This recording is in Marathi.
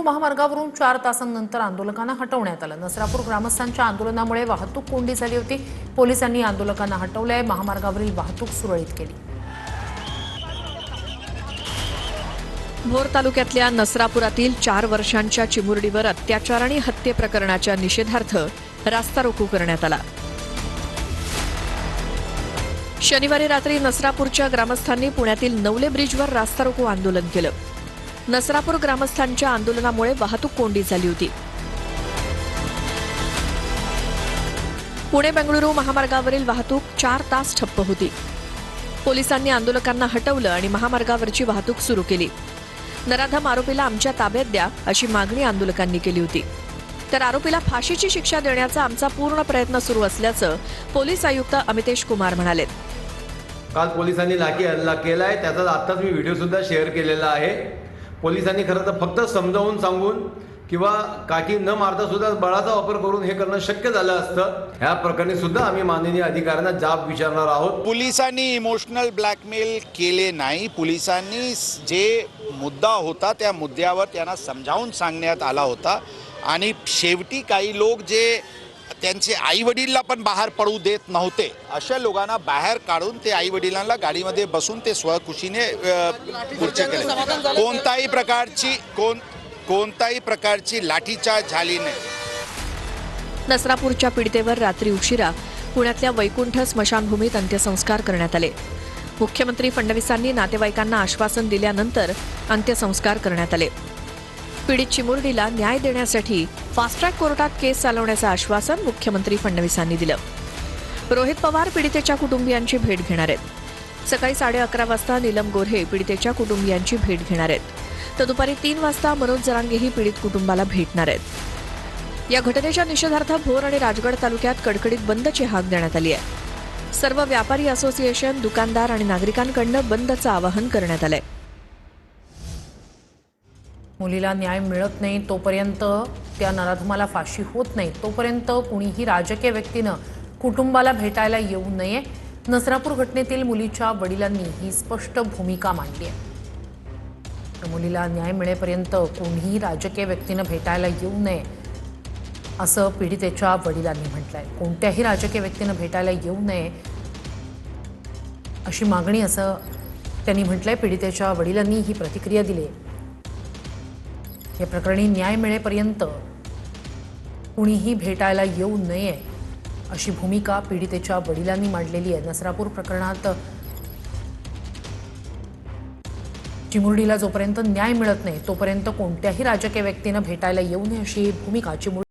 महामार्गावरून 4 तासांनंतर आंदोलकांना हटवण्यात आलं। नसरापूर ग्रामस्थांच्या आंदोलनामुळे वाहतूक कोंडी झाली होती। पोलिसांनी आंदोलकांना हटवलंय, महामार्गावरील वाहतूक सुरळीत केली। भोर तालुक्यातल्या नसरापुरातील 4 वर्षांच्या चिमुरडीवर अत्याचार आणि हत्ये प्रकरणाच्या निषेधार्थ रास्ता रोको करण्यात आला। शनिवारी रात्री नसरापूरच्या ग्रामस्थांनी पुण्यातील नवले ब्रिजवर रास्ता रोको आंदोलन केलं। नसरापूर ग्रामस्थांच्या आंदोलनामुळे वाहतूक कोंडी झाली होती। पुणे बेंगळुरू महामार्गावरील वाहतूक 4 तास ठप्प होती। पोलिसांनी आंदोलकांना हटवलं आणि महामार्गावरची वाहतूक सुरू केली। नराधम आरोपीला आमच्या ताब्यात द्या अशी मागणी आंदोलकांनी केली होती। तर आरोपीला फाशीची शिक्षा देण्याचा आमचा पूर्ण प्रयत्न सुरू असल्याचं पोलीस आयुक्त अमितेश कुमार म्हणाले। काल पोलिसांनी लाठी हल्ला केलाय, त्याचा आत्ताच मी व्हिडिओ सुद्धा शेअर केलेला आहे। पोलिसांनी खरं तर फक्त समजावून सांगून किंवा काठी न मारता सुद्धा बळाचा वापर करून हे करणं शक्य झालं असतं। ह्या प्रकरणी सुद्धा आम्ही माननीय अधिकाऱ्यांना जाब विचारणार आहोत। पोलिसांनी इमोशनल ब्लॅकमेल केले नाही। पोलिसांनी जे मुद्दा होता त्या मुद्द्यावर त्यांना समजावून सांगण्यात आला होता आणि शेवटी काही लोक जे त्यांचे आई वडिलांना पण बाहेर पडू देत नव्हते, अशा लोकांना बाहेर काढून ते आई वडिलांना गाडीमध्ये बसून ते स्वखुशीने पुढचे केले। कोणताही प्रकारची लाठीचार्ज झाली नाही। नसरापूरच्या पीडितेवर रात्री उशिरा पुण्यातल्या वैकुंठ स्मशानभूमीत अंत्यसंस्कार करण्यात आले। मुख्यमंत्री फडणवीसांनी नातेवाईकांना आश्वासन दिल्यानंतर अंत्यसंस्कार करण्यात आले। पीडित चिमुरडीला न्याय देण्यासाठी फास्ट ट्रॅक कोर्टात केस चालवण्याचं आश्वासन मुख्यमंत्री फडणवीसांनी दिलं। रोहित पवार पीडितेच्या कुटुंबियांची भेट घेणार आहेत। सकाळी 11:30 वाजता नीलम गोऱ्हे पीडितेच्या कुटुंबियांची भेट घेणार आहेत, तर दुपारी 3 वाजता मनोज जरांगेही पीडित कुटुंबाला भेटणार आहेत। या घटनेच्या निषेधार्थ भोर आणि राजगड तालुक्यात कडकडीत बंदची हाक देण्यात आली आहे। सर्व व्यापारी असोसिएशन, दुकानदार आणि नागरिकांकडून बंदचं आवाहन करण्यात आलंय। मुलीला न्याय मिळत नाही तोपर्यंत, त्या नराधमाला फाशी होत नाही तोपर्यंत कुणीही राजकीय व्यक्तीनं कुटुंबाला भेटायला येऊ नये। नसरापूर घटनेतील मुलीच्या वडिलांनी ही स्पष्ट भूमिका मांडली आहे। मुलीला न्याय मिळेपर्यंत कोणीही राजकीय व्यक्तीनं भेटायला येऊ नये असं पीडितेच्या वडिलांनी म्हटलंय। कोणत्याही राजकीय व्यक्तीनं भेटायला येऊ नये अशी मागणी असं त्यांनी म्हटलंय। पीडितेच्या वडिलांनी ही प्रतिक्रिया दिली। या प्रकरणी न्याय मिळेपर्यंत कुणीही भेटायला येऊ नये अशी भूमिका पीडितेच्या वडिलांनी मांडलेली आहे। नसरापूर प्रकरणात चिमुरडीला जोपर्यंत न्याय मिळत नाही तोपर्यंत कोणत्याही राजकीय व्यक्तीनं भेटायला येऊ नये अशी भूमिका